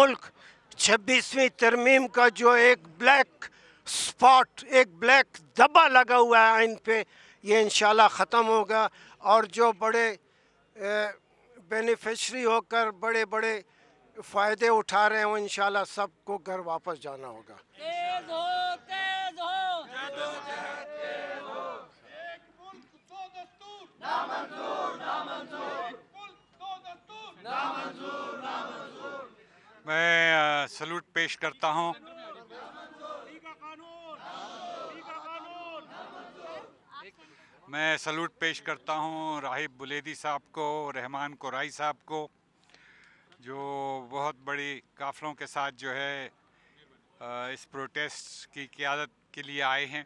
मुल्क 26वीं तरमीम का जो एक ब्लैक स्पॉट, एक ब्लैक धब्बा लगा हुआ है आइन पे, ये इंशाल्लाह ख़त्म होगा और जो बड़े बेनिफिशरी होकर बड़े बड़े फ़ायदे उठा रहे हैं वो इंशाल्लाह सबको घर वापस जाना होगा। तेज हो, तेज हो। एक मुल्क दो दस्तूर नामंजूर, नामंजूर। एक मुल्क दो दस्तूर नामंजूर, नामंजूर। मैं सलूट पेश करता हूँ राहिब बुलेदी साहब को, रहमान कुराई साहब को, जो बहुत बड़ी काफ़िलों के साथ जो है इस प्रोटेस्ट की क़ियादत के लिए आए हैं।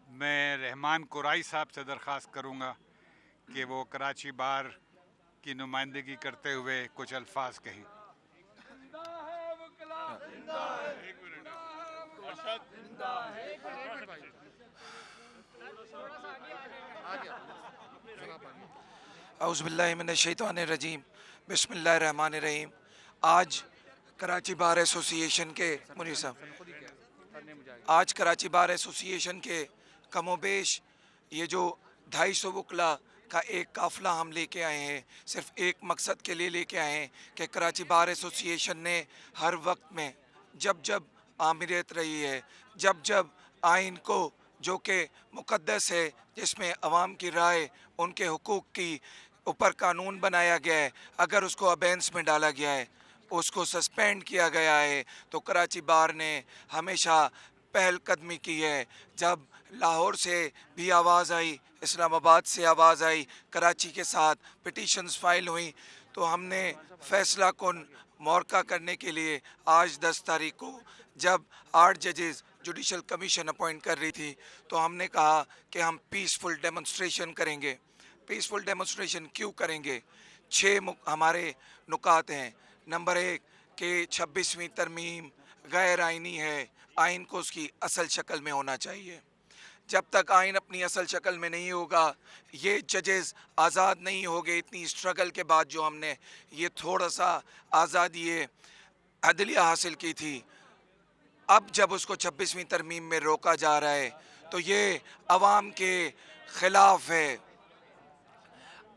मैं रहमान कुराई साहब से दरख्वास्त करूँगा कि वो कराची बार की नुमाइंदगी करते हुए कुछ अल्फाज कहें। औज़ुबिल्लाहि मिनश्शैतानिर्रजीम, बिस्मिल्लाहिर्रहमानिर्रहीम। आज कराची बार एसोसिएशन के कमोबेश ये जो 250 वकला का एक काफ़िला हम लेके आए हैं, सिर्फ़ एक मकसद के लिए लेके आए हैं कि कराची बार एसोसिएशन ने हर वक्त में जब जब आमिरियत रही है, जब जब आइन को जो कि मुक़द्दस है, जिसमें अवाम की राय, उनके हुकूक़ की ऊपर कानून बनाया गया है, अगर उसको अबेंस में डाला गया है, उसको सस्पेंड किया गया है, तो कराची बार ने हमेशा पहल कदमी की है। जब लाहौर से भी आवाज़ आई, इस्लामाबाद से आवाज़ आई, कराची के साथ पिटीशंस फाइल हुई, तो हमने फ़ैसला कुन मौका करने के लिए आज 10 तारीख को जब 8 जजेस जुडिशल कमीशन अपॉइंट कर रही थी, तो हमने कहा कि हम पीसफुल डेमोन्स्ट्रेशन करेंगे। पीसफुल डेमोन्स्ट्रेशन क्यों करेंगे? 6 हमारे नुकात हैं। नंबर 1 कि 26वीं तरमीम गैर आइनी है, आइन को उसकी असल शक्ल में होना चाहिए। जब तक आइन अपनी असल शक्ल में नहीं होगा, ये जजेस आज़ाद नहीं होंगे। इतनी स्ट्रगल के बाद जो हमने ये थोड़ा सा आज़ादी अदलिया हासिल की थी, अब जब उसको 26वीं तरमीम में रोका जा रहा है, तो ये अवाम के ख़िलाफ़ है।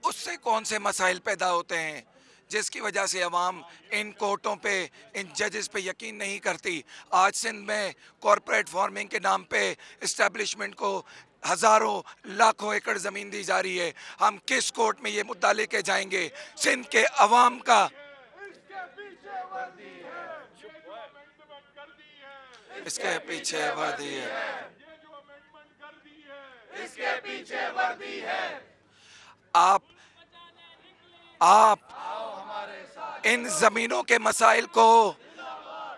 उससे कौन से मसाइल पैदा होते हैं जिसकी वजह से अवाम इन कोर्टों पे, इन जजेस पे यकीन नहीं करती। आज सिंध में कॉरपोरेट फार्मिंग के नाम पे इस्टेब्लिशमेंट को हज़ारों लाखों एकड़ ज़मीन दी जा रही है। हम किस कोर्ट में ये मुद्दा लेके जाएंगे? सिंध के अवाम का इसके पीछे वर्दी है, इसके पीछे वर्दी है। आप इन ज़मीनों के मसाइल को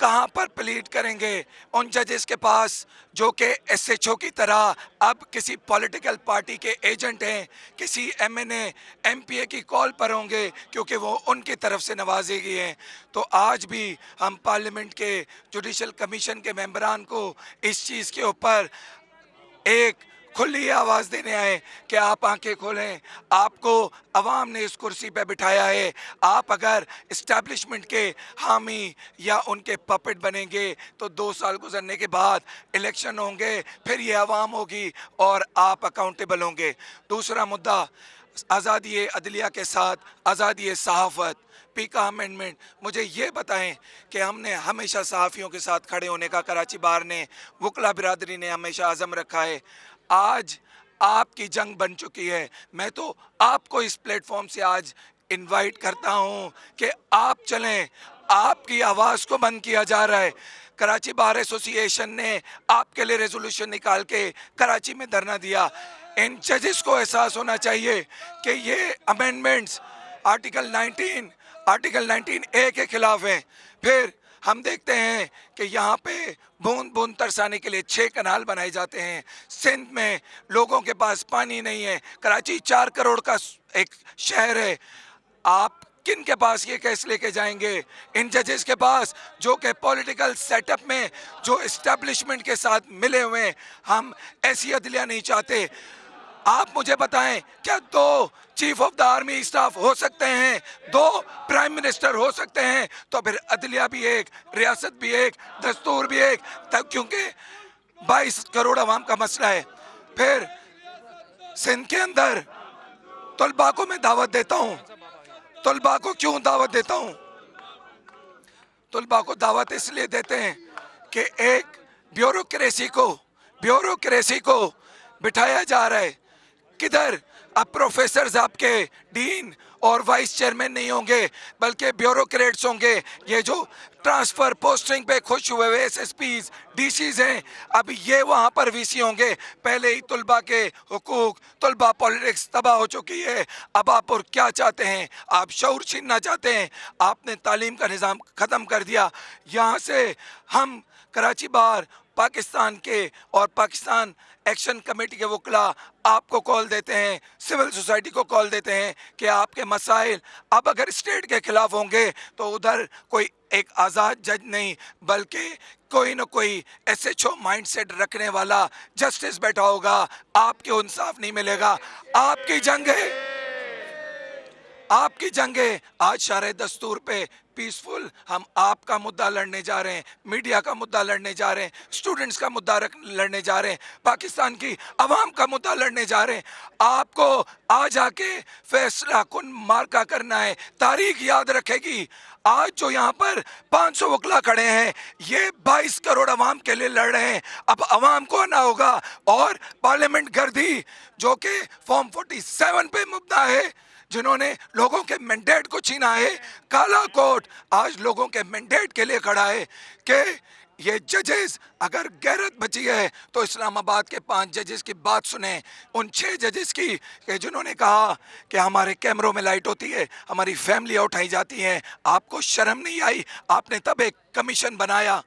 कहाँ पर प्लीड करेंगे? उन जजेस के पास जो कि एसएचओ की तरह अब किसी पॉलिटिकल पार्टी के एजेंट हैं, किसी एमएनए एमपीए की कॉल पर होंगे क्योंकि वो उनकी तरफ से नवाजे गए हैं। तो आज भी हम पार्लियामेंट के जुडिशल कमीशन के मेंबरान को इस चीज़ के ऊपर एक खुली आवाज़ देने आए कि आप आंखें खोलें। आपको अवाम ने इस कुर्सी पे बिठाया है। आप अगर इस्टेब्लिशमेंट के हामी या उनके पपेट बनेंगे तो 2 साल गुजरने के बाद इलेक्शन होंगे, फिर ये अवाम होगी और आप अकाउंटेबल होंगे। दूसरा मुद्दा, आज़ादी अदलिया के साथ आज़ादी सहाफ़त, पीका अमेंडमेंट। मुझे ये बताएं कि हमने हमेशा सहाफ़ियों के साथ खड़े होने का कराची बार ने, वकला बिरादरी ने हमेशा आज़म रखा है। आज आपकी जंग बन चुकी है। मैं तो आपको इस प्लेटफॉर्म से आज इनवाइट करता हूं कि आप चलें। आपकी आवाज़ को बंद किया जा रहा है। कराची बार एसोसिएशन ने आपके लिए रेजोल्यूशन निकाल के कराची में धरना दिया। इन जजेस को एहसास होना चाहिए कि ये अमेंडमेंट्स आर्टिकल 19A के खिलाफ है। फिर हम देखते हैं कि यहाँ पे बूंद बूंद तरसाने के लिए 6 कनाल बनाए जाते हैं। सिंध में लोगों के पास पानी नहीं है। कराची 4 करोड़ का एक शहर है। आप किन के पास ये केस लेके जाएंगे? इन जजेस के पास जो कि पॉलिटिकल सेटअप में जो इस्टेब्लिशमेंट के साथ मिले हुए हैं। हम ऐसी अदलिया नहीं चाहते। आप मुझे बताएं, क्या 2 chief of the army staff हो सकते हैं, 2 प्राइम मिनिस्टर हो सकते हैं? तो फिर अदलिया भी एक, रियासत भी एक, दस्तूर भी एक, तब क्योंकि 22 करोड़ आवाम का मसला है। फिर सिंध के अंदर तलबा को मैं दावत देता हूँ। तलबा को क्यों दावत देता हूँ? तलबा को दावत इसलिए देते हैं कि एक ब्यूरोक्रेसी को बिठाया जा रहा है। किधर? अब प्रोफेसर आपके डीन और वाइस चेयरमैन नहीं होंगे, बल्कि ब्यूरोक्रेट्स होंगे। ये जो ट्रांसफर पोस्टिंग पे खुश हुए हुए एसएसपीज डीसीज हैं, अब ये वहाँ पर वीसी होंगे। पहले ही तलबा के हुकूक, तलबा पॉलिटिक्स तबाह हो चुकी है। अब आप और क्या चाहते हैं? आप शऊर छीनना चाहते हैं। आपने तालीम का निज़ाम ख़त्म कर दिया। यहाँ से हम कराची बार पाकिस्तान के और पाकिस्तान एक्शन कमेटी के वकला आपको कॉल देते हैं, सिविल सोसाइटी को कॉल देते हैं कि आपके मसाइल अब अगर स्टेट के खिलाफ होंगे तो उधर कोई एक आज़ाद जज नहीं, बल्कि कोई न कोई एसएचओ माइंडसेट रखने वाला जस्टिस बैठा होगा। आपको इंसाफ नहीं मिलेगा। आपकी जंगे आज शारे दस्तूर पे पीसफुल हम आपका मुद्दा लड़ने जा रहे हैं, मीडिया का मुद्दा लड़ने जा रहे हैं, स्टूडेंट्स का मुद्दा लड़ने जा रहे हैं, पाकिस्तान की आवाम का मुद्दा लड़ने जा रहे हैं। आपको आज आके फैसला कुन मार्का करना है। तारीख याद रखेगी। आज जो यहाँ पर 500 वकला खड़े हैं, ये 22 करोड़ आवाम के लिए लड़ रहे हैं। अब आवाम को आना होगा। और पार्लियामेंट गर्दी जो कि फॉर्म 47 पे मुद्दा है, जिन्होंने लोगों के मैंडेट को छीना है, काला कोट आज लोगों के मैंडेट के लिए खड़ा है कि ये जजेस अगर गैरत बची है तो इस्लामाबाद के 5 जजेस की बात सुने, उन 6 जजेस की कि जिन्होंने कहा कि हमारे कैमरों में लाइट होती है, हमारी फैमिली उठाई जाती हैं। आपको शर्म नहीं आई? आपने तब एक कमीशन बनाया।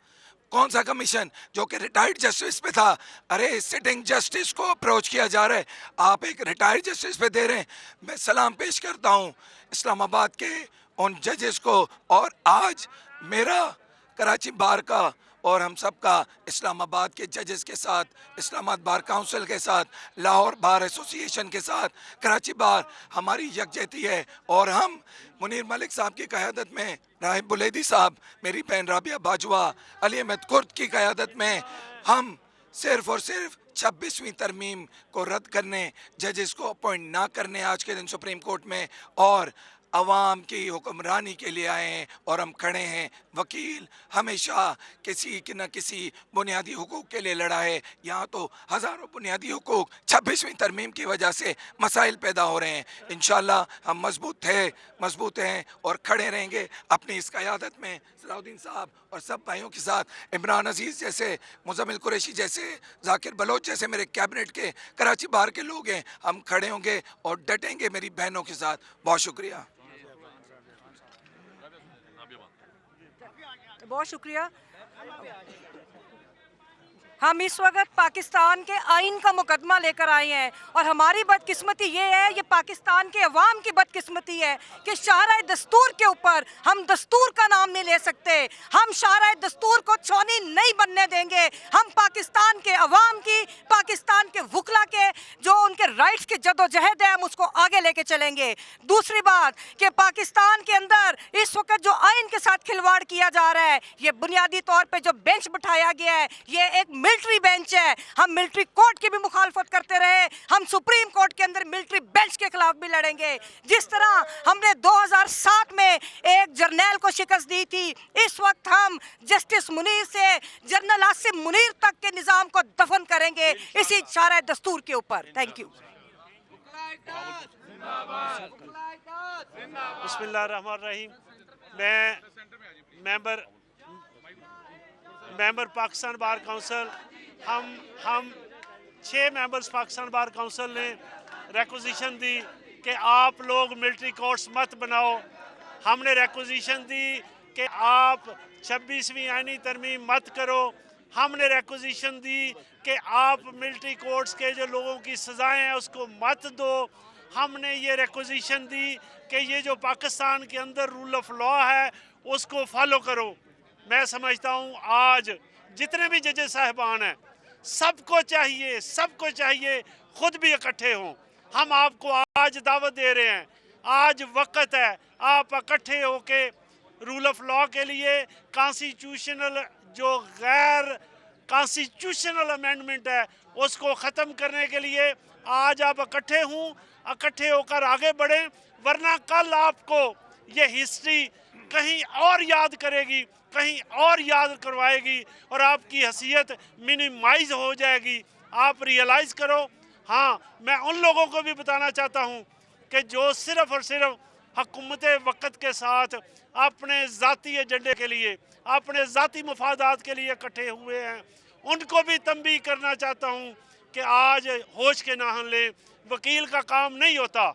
कौन सा कमीशन? जो कि रिटायर्ड जस्टिस पे था। अरे सिटिंग जस्टिस को अप्रोच किया जा रहा है, आप एक रिटायर्ड जस्टिस पे दे रहे हैं। मैं सलाम पेश करता हूँ इस्लामाबाद के उन जजेस को। और आज मेरा कराची बार का और हम सब का इस्लामाबाद के जजेस के साथ, इस्लामाबाद बार काउंसिल के साथ, लाहौर बार एसोसिएशन के साथ, कराची बार हमारी यकजहती है। और हम मुनीर मलिक साहब की क़यादत में, राहिब बुलेदी साहब, मेरी बहन राबिया बाजवा, अली अहमद कुर्द की क़यादत में हम सिर्फ़ और सिर्फ 26वीं तरमीम को रद्द करने, जजेस को अपॉइंट ना करने आज के दिन सुप्रीम कोर्ट में और अवाम की हुक्मरानी के लिए आए हैं। और हम खड़े हैं। वकील हमेशा किसी की न किसी बुनियादी हुकूक के लिए लड़ा है। यहाँ तो हज़ारों बुनियादी हुकूक 26वीं तरमीम की वजह से मसाइल पैदा हो रहे हैं। इंशाअल्लाह हम मजबूत हैं और खड़े रहेंगे अपनी इस क़यादत में। सलाउद्दीन साहब और सब भाइयों के साथ, इमरान अजीज़ जैसे, मुज़म्मिल कुरैशी जैसे, ज़ाकिर बलोच जैसे मेरे कैबिनेट के कराची बार के लोग हैं, हम खड़े होंगे और डटेंगे मेरी बहनों के साथ। बहुत शुक्रिया। बहुत शुक्रिया। हम इस वक्त पाकिस्तान के आइन का मुकदमा लेकर आए हैं और हमारी बदकिस्मती ये है, ये पाकिस्तान के अवाम की बदकिस्मती है कि शाहराए दस्तूर के ऊपर हम दस्तूर का नाम नहीं ले सकते। हम शाहराए दस्तूर को छौनी नहीं बनने देंगे। हम पाकिस्तान के अवाम की, पाकिस्तान के वकला के जो उनके राइट्स की जदोजहद है, हम उसको आगे लेके चलेंगे। दूसरी बात कि पाकिस्तान के अंदर इस वक्त जो आइन के साथ खिलवाड़ किया जा रहा है, ये बुनियादी तौर पर जो बेंच बिठाया गया है, ये एक मिलिट्री बेंच है। हम मिलिट्री कोर्ट की भी मुखालफत करते रहे, हम सुप्रीम कोर्ट के अंदर मिलिट्री बेंच के खिलाफ भी लड़ेंगे। जिस तरह हमने 2007 में एक जर्नैल को शिकस्त दी थी, इस वक्त हम जस्टिस मुनीर से जनरल आसिम मुनीर तक के निज़ाम को दफन करेंगे इसी शाहराए दस्तूर के ऊपर। Thank you. बिस्मिल्लाहिर्रहमानिर्रहीम। मैं मेंबर पाकिस्तान बार काउंसिल, हम 6 मेंबर्स पाकिस्तान बार काउंसिल ने रिक्वेजिशन दी कि आप लोग मिलिट्री कोर्ट्स मत बनाओ। हमने रिक्वेजिशन दी कि आप 26वीं आईनी तरमीम मत करो। हमने रिक्वेजिशन दी कि आप मिलिट्री कोर्ट्स के जो लोगों की सज़ाएं हैं उसको मत दो। हमने ये रिक्वेजिशन दी कि ये जो पाकिस्तान के अंदर रूल ऑफ लॉ है उसको फॉलो करो। मैं समझता हूँ आज जितने भी जजेस साहिबान हैं, सबको चाहिए खुद भी इकट्ठे हों। हम आपको आज दावत दे रहे हैं, आज वक्त है आप इकट्ठे होके रूल ऑफ लॉ के लिए, कॉन्स्टिट्यूशनल जो गैर कॉन्स्टिट्यूशनल अमेंडमेंट है उसको ख़त्म करने के लिए आज आप इकट्ठे हों, इकट्ठे होकर आगे बढ़ें, वरना कल आपको ये हिस्ट्री कहीं और याद करेगी, कहीं और याद करवाएगी और आपकी हैसियत मिनिमाइज हो जाएगी। आप रियलाइज़ करो। हाँ, मैं उन लोगों को भी बताना चाहता हूँ कि जो सिर्फ़ और सिर्फ हुकूमत वक़्त के साथ अपने ज़ाती एजेंडे के लिए, अपने ज़ाती मफादात के लिए इकट्ठे हुए हैं, उनको भी तंबीह करना चाहता हूँ कि आज होश के नाहन लें। वकील का काम नहीं होता,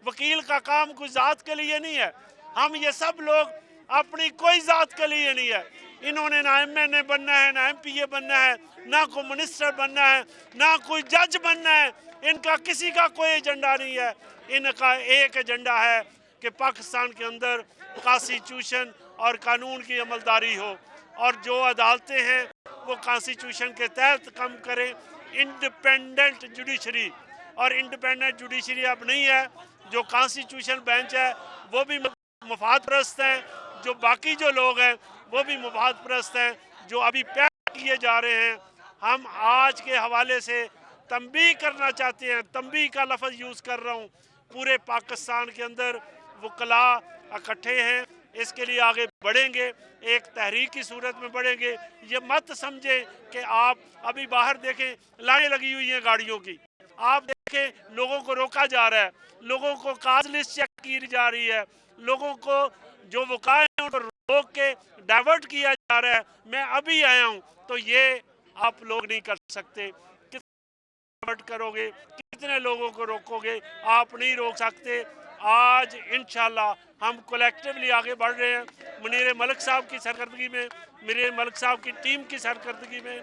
वकील का काम कोई ज़ात के लिए नहीं है। हम ये सब लोग अपनी कोई ज़ात के लिए नहीं है। इन्होंने ना MNA बनना है, ना MPA बनना है, ना कोई मिनिस्टर बनना है, ना कोई जज बनना है। इनका किसी का कोई एजेंडा नहीं है। इनका एक एजेंडा है कि पाकिस्तान के अंदर कॉन्स्टिट्यूशन और कानून की अमलदारी हो और जो अदालतें हैं वो कॉन्स्टिट्यूशन के तहत काम करें। इंडिपेंडेंट जुडिशरी, और इंडिपेंडेंट जुडिशरी अब नहीं है। जो कॉन्स्टिट्यूशन बेंच है वो भी मफाद परस्त हैं, जो बाकी जो लोग हैं वो भी मफाद परस्त हैं, जो अभी पैक किए जा रहे हैं। हम आज के हवाले से तंबीह करना चाहते हैं, तंबीह का लफ्ज़ यूज़ कर रहा हूँ। पूरे पाकिस्तान के अंदर वकला इकट्ठे हैं, इसके लिए आगे बढ़ेंगे, एक तहरीक की सूरत में बढ़ेंगे। ये मत समझें कि आप अभी बाहर देखें लाइनें लगी हुई हैं गाड़ियों की, आप देखें लोगों को रोका जा रहा है, लोगों को काज लिस्ट चेक की जा रही है, लोगों को जो वकाए हैं उनको रोक के डाइवर्ट किया जा रहा है। मैं अभी आया हूँ, तो ये आप लोग नहीं कर सकते। डाइवर्ट करोगे, कितने लोगों को रोकोगे? आप नहीं रोक सकते। आज इंशाल्लाह हम कलेक्टिवली आगे बढ़ रहे हैं। मुनीर मलिक साहब की सरकर्दगी में, मुनीर मलिक साहब की टीम की सरकर्दगी में।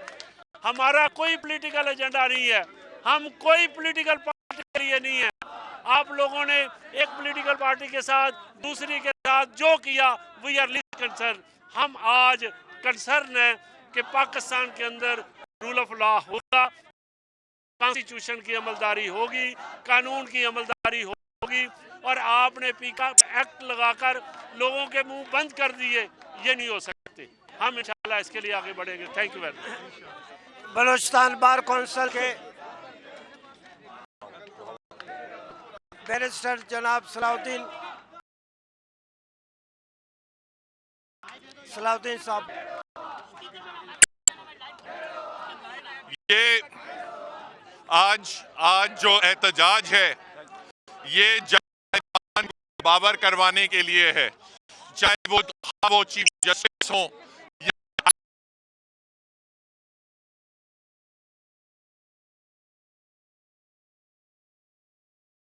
हमारा कोई पॉलिटिकल एजेंडा नहीं है, हम कोई पॉलिटिकल पार्टी के लिए नहीं है। आप लोगों ने एक पॉलिटिकल पार्टी के साथ, दूसरी के साथ जो किया, वी आर लीस्ट कंसर्न। हम आज कंसर्न है कि पाकिस्तान के अंदर रूल ऑफ लॉ होगा, कॉन्स्टिट्यूशन की अमलदारी होगी, कानून की अमलदारी होगी। और आपने पीका एक्ट लगाकर लोगों के मुंह बंद कर दिए, ये नहीं हो सकते। हम इंशाल्लाह इसके लिए आगे बढ़ेंगे। Thank you very much. Balochistan bar council के बैरिस्टर जनाब सलाउद्दीन साहब। ये आज जो एहतजाज है ये बावर करवाने के लिए है, चाहे वो चीफ जस्टिस हो या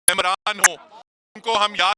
इमरान हो, उनको हम याद